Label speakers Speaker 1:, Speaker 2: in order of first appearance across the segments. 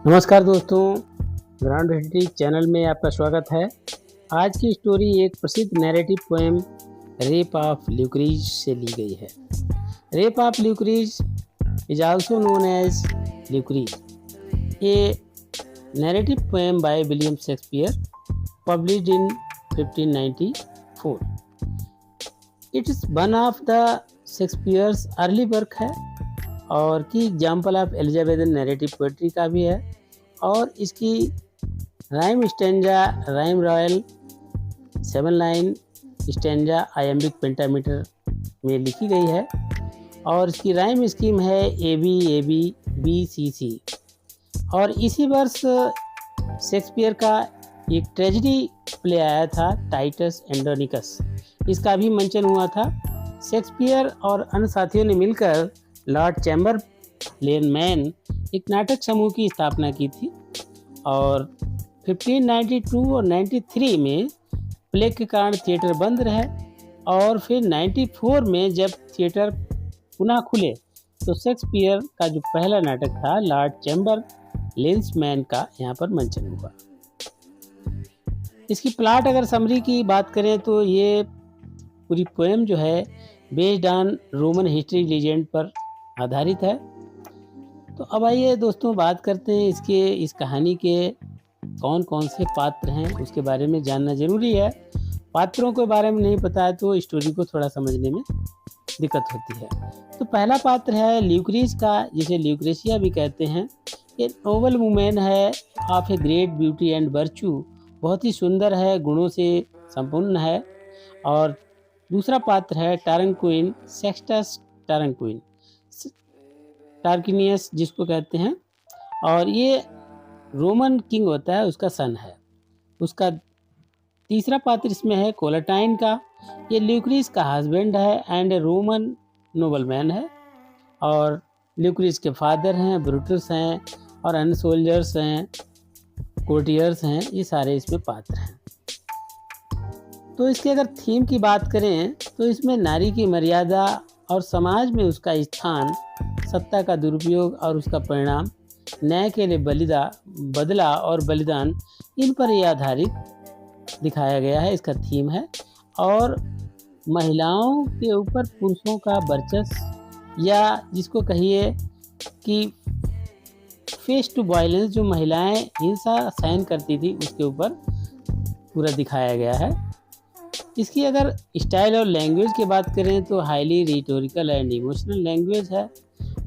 Speaker 1: नमस्कार दोस्तों, ground history channel में आपका स्वागत है। आज की स्टोरी एक प्रसिद्ध narrative poem rape of Lucrece से ली गई है। Rape of Lucrece is also known as Lucrece, a narrative poem by William Shakespeare, published in 1594। It is one of the Shakespeare's early work है और की example of Elizabethan narrative poetry का भी है। और इसकी rhyme stanza rhyme royal 7 line stanza iambic pentameter में लिखी गई है और इसकी राइम स्कीम है A B A B B C C. और इसी वर्ष शेक्सपियर का एक ट्रेजेडी प्ले आया था टाइटस एंड्रोनिकस, इसका भी मंचन हुआ था। शेक्सपियर और अन्य साथियों ने मिलकर लॉर्ड चैम्बरलेन मैन एक नाटक समूह की स्थापना की थी और 1592 और 93 में प्लेग के कारण थिएटर बंद रहे और फिर 94 में जब थिएटर पुनः खुले तो शेक्सपियर का जो पहला नाटक था लॉर्ड चैम्बरलेन्स मैन का यहाँ पर मंचन हुआ। इसकी प्लॉट अगर समरी की बात करें तो ये पूरी पोएम जो है based on Roman history legend पर आधारित है। तो अब आइए दोस्तों बात करते हैं इस कहानी के कौन कौन से पात्र हैं उसके बारे में जानना ज़रूरी है। पात्रों के बारे में नहीं पता है तो स्टोरी को थोड़ा समझने में दिक्कत होती है। तो पहला पात्र है ल्यूक्रीज का, जिसे ल्यूक्रेशिया भी कहते हैं। ये नोबल वुमेन है of a great beauty and virtue, बहुत ही सुंदर है, गुणों से संपूर्ण है। और दूसरा पात्र है टारंक्विन, सेक्सटस टारंक्विन, टार्किनियस जिसको कहते हैं, और ये रोमन किंग होता है उसका सन है। उसका तीसरा पात्र इसमें है कोलेटाइन का, ये ल्यूक्रीज का हस्बैंड है एंड ए रोमन नोबलमैन है। और ल्यूक्रीज के फादर हैं ब्रूटस हैं और अन्य सोल्जर्स हैं, कोर्टियर्स हैं, ये सारे इसमें पात्र हैं। तो इसके अगर थीम की बात करें तो इसमें नारी की मर्यादा और समाज में उसका स्थान, सत्ता का दुरुपयोग और उसका परिणाम, न्याय के लिए बदला और बलिदान, इन पर यह आधारित दिखाया गया है, इसका थीम है। और महिलाओं के ऊपर पुरुषों का वर्चस्व, या जिसको कहिए कि फेस टू वायलेंस, जो महिलाएं हिंसा सहन करती थी उसके ऊपर पूरा दिखाया गया है। इसकी अगर स्टाइल और लैंग्वेज की बात करें तो highly rhetorical and emotional language है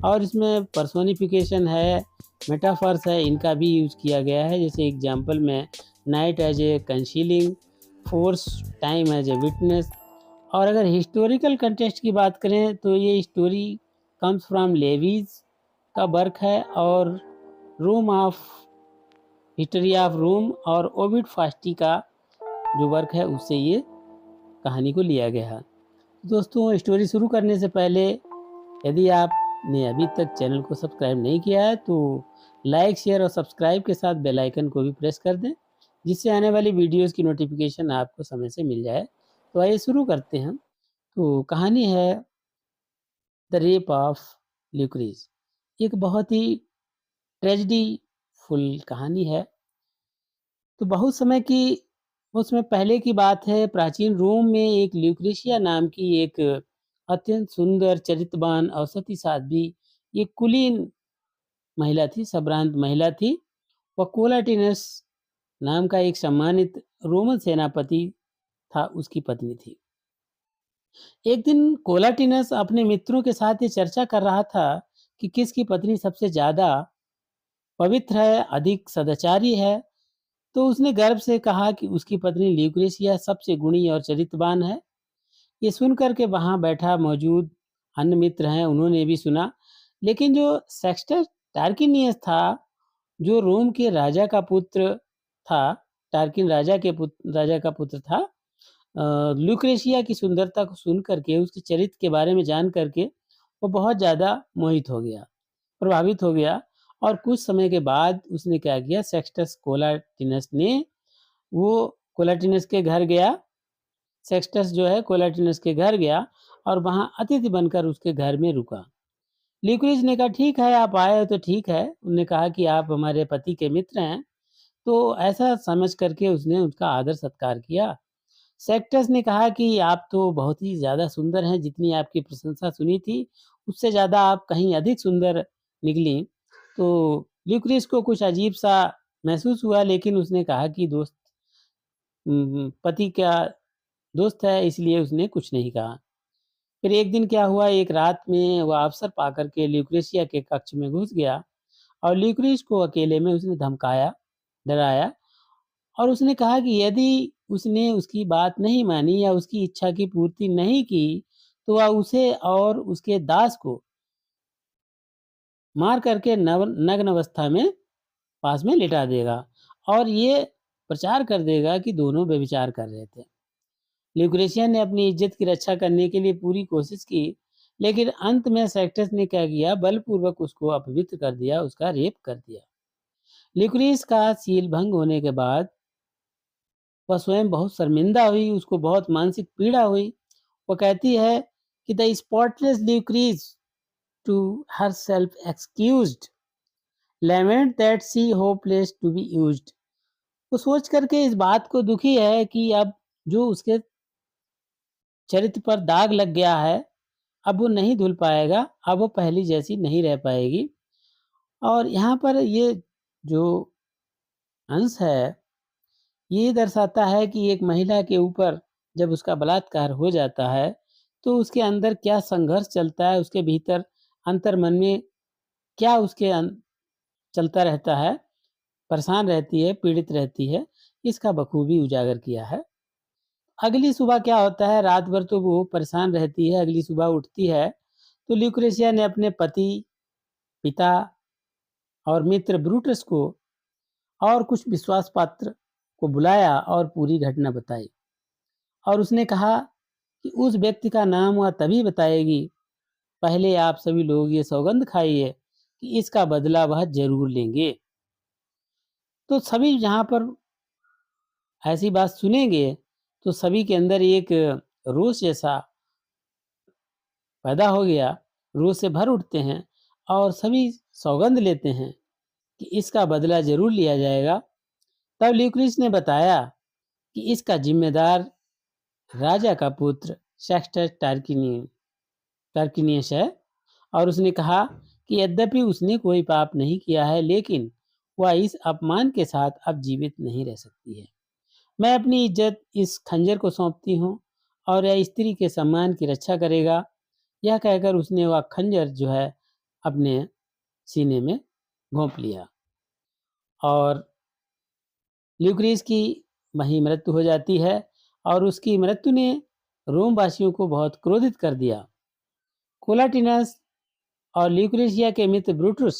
Speaker 1: और इसमें पर्सोनिफिकेशन है, मेटाफर्स है, इनका भी यूज़ किया गया है। जैसे एग्जांपल में night as a concealing force, time as a witness. और अगर हिस्टोरिकल कंटेक्स्ट की बात करें तो ये स्टोरी कम्स फ्रॉम लेवीज का वर्क है और हिस्ट्री ऑफ रोम और ओविड फास्टी का जो वर्क है उससे ये कहानी को लिया गया है। दोस्तों स्टोरी शुरू करने से पहले यदि आपने अभी तक चैनल को सब्सक्राइब नहीं किया है तो लाइक, शेयर और सब्सक्राइब के साथ बेल आइकन को भी प्रेस कर दें, जिससे आने वाली वीडियोस की नोटिफिकेशन आपको समय से मिल जाए। तो आइए शुरू करते हैं। तो कहानी है द रेप ऑफ ल्यूक्रीज, एक बहुत ही ट्रेजेडी फुल कहानी है। तो बहुत समय पहले की बात है। प्राचीन रोम में एक ल्यूक्रेशिया नाम की एक अत्यंत सुंदर, चरित्रवान और सती साध्वी, ये कुलीन महिला थी, संभ्रांत महिला थी। वह कोलाटिनस नाम का एक सम्मानित रोमन सेनापति था, उसकी पत्नी थी। एक दिन कोलाटिनस अपने मित्रों के साथ ये चर्चा कर रहा था कि किसकी पत्नी सबसे ज्यादा पवित्र है, अधिक सदाचारी है। तो उसने गर्व से कहा कि उसकी पत्नी ल्यूक्रेशिया सबसे गुणी और चरित्रवान है। ये सुनकर के वहां बैठा मौजूद अन्य मित्र हैं, उन्होंने भी सुना। लेकिन जो सेक्स्टस टार्किनियस था, जो रोम के राजा का पुत्र था, टार्किन राजा का पुत्र था, ल्यूक्रेशिया की सुंदरता को सुन करके, उसके चरित्र के बारे में जान करके वो बहुत ज़्यादा मोहित हो गया, प्रभावित हो गया। और कुछ समय के बाद उसने क्या किया, सेक्स्टस कोलाटिनस ने वो कोलाटिनस के घर गया। सेक्स्टस जो है कोलाटिनस के घर गया और वहाँ अतिथि बनकर उसके घर में रुका। ल्यूक्रेस ने कहा, ठीक है, आप आए हो तो ठीक है। उन्होंने कहा कि आप हमारे पति के मित्र हैं, तो ऐसा समझ करके उसने उसका आदर सत्कार किया। सेक्टस ने कहा कि आप तो बहुत ही ज़्यादा सुंदर हैं, जितनी आपकी प्रशंसा सुनी थी, उससे ज़्यादा आप कहीं अधिक सुंदर निकलीं। तो ल्यूक्रेस को कुछ अजीब-सा महसूस हुआ, लेकिन उसने कहा कि पति का दोस्त है, इसलिए उसने कुछ नहीं कहा। फिर एक दिन क्या हुआ, एक रात में वह अवसर पाकर के ल्यूक्रेशिया के कक्ष में घुस गया और ल्यूक्रेस को अकेले में उसने धमकाया, डराया और उसने कहा कि यदि उसने उसकी बात नहीं मानी या उसकी इच्छा की पूर्ति नहीं की, तो वह उसे और उसके दास को मार करके नग्न अवस्था में पास में लिटा देगा और ये प्रचार कर देगा कि दोनों व्यभिचार कर रहे थे। ल्यूक्रेशिया ने अपनी इज्जत की रक्षा करने के लिए पूरी कोशिश की, लेकिन अंत में सेक्टस ने क्या किया, बलपूर्वक उसको अपवित्र कर दिया, उसका रेप कर दिया। ल्यूक्रेस का सील भंग होने के बाद वह स्वयं बहुत शर्मिंदा हुई, उसको बहुत मानसिक पीड़ा हुई। वो कहती है कि the spotless Lucrece to herself excused lament that she hopeless to be used। वो सोच करके इस बात को दुखी है कि अब जो उसके चरित्र पर दाग लग गया है, अब वो नहीं धुल पाएगा, अब वो पहली जैसी नहीं रह पाएगी। और यहाँ पर ये जो अंश है, ये दर्शाता है कि एक महिला के ऊपर जब उसका बलात्कार हो जाता है, तो उसके अंदर क्या संघर्ष चलता है, उसके भीतर अंतर्मन में क्या उसके चलता रहता है, परेशान रहती है, पीड़ित रहती है, इसका बखूबी उजागर किया है। अगली सुबह क्या होता है, रात भर तो वो परेशान रहती है, अगली सुबह उठती है, तो ल्यूक्रेशिया ने अपने पति, पिता और मित्र ब्रूटस को और कुछ विश्वास पात्र को बुलाया और पूरी घटना बताई। और उसने कहा कि उस व्यक्ति का नाम वह तभी बताएगी, पहले आप सभी लोग ये सौगंध खाइए कि इसका बदला वह ज़रूर लेंगे। तो सभी जहाँ पर ऐसी बात सुनेंगे, तो सभी के अंदर एक रोष जैसा पैदा हो गया, रोष से भर उठते हैं और सभी सौगंध लेते हैं कि इसका बदला ज़रूर लिया जाएगा। तब ल्यूक्रिस ने बताया कि इसका ज़िम्मेदार राजा का पुत्र सेक्स्टस टार्किनियस है और उसने कहा कि यद्यपि उसने कोई पाप नहीं किया है, लेकिन वह इस अपमान के साथ अब जीवित नहीं रह सकती है। मैं अपनी इज्जत इस खंजर को सौंपती हूँ और यह स्त्री के सम्मान की रक्षा करेगा। यह कहकर उसने वह खंजर जो है अपने सीने में घोंप लिया और ल्यूक्रिस की वहीं मृत्यु हो जाती है और उसकी मृत्यु ने रोम वासियों को बहुत क्रोधित कर दिया। कोलाटिनस और ल्यूक्रेशिया के मित्र ब्रूटस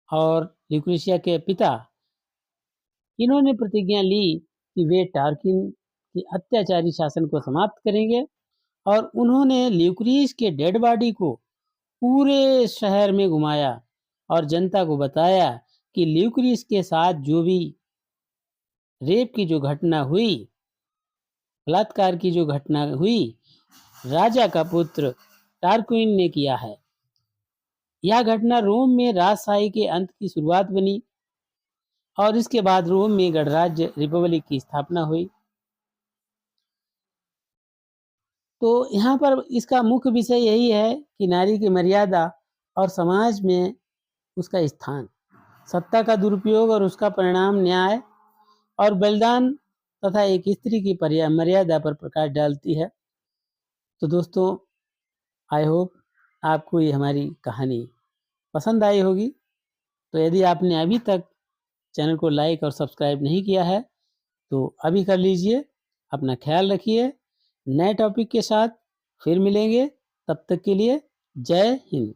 Speaker 1: और ल्यूक्रेशिया के पिता, इन्होंने प्रतिज्ञा ली कि वे टार्किन की अत्याचारी शासन को समाप्त करेंगे और उन्होंने ल्यूक्रिस के डेड बॉडी को पूरे शहर में घुमाया और जनता को बताया कि ल्यूक्रिस के साथ जो भी रेप की जो घटना हुई, बलात्कार की जो घटना हुई, राजा का पुत्र टार्क्विन ने किया है। यह घटना रोम में राजशाही के अंत की शुरुआत बनी और इसके बाद रोम में गणराज्य रिपब्लिक की स्थापना हुई। तो यहाँ पर इसका मुख्य विषय यही है कि नारी की मर्यादा और समाज में उसका स्थान, सत्ता का दुरुपयोग और उसका परिणाम, न्याय और बलिदान तथा एक स्त्री की मर्यादा पर प्रकाश डालती है। तो दोस्तों, आई होप आपको ये हमारी कहानी पसंद आई होगी। तो यदि आपने अभी तक चैनल को लाइक और सब्सक्राइब नहीं किया है, तो अभी कर लीजिए। अपना ख्याल रखिए। नए टॉपिक के साथ फिर मिलेंगे। तब तक के लिए जय हिंद।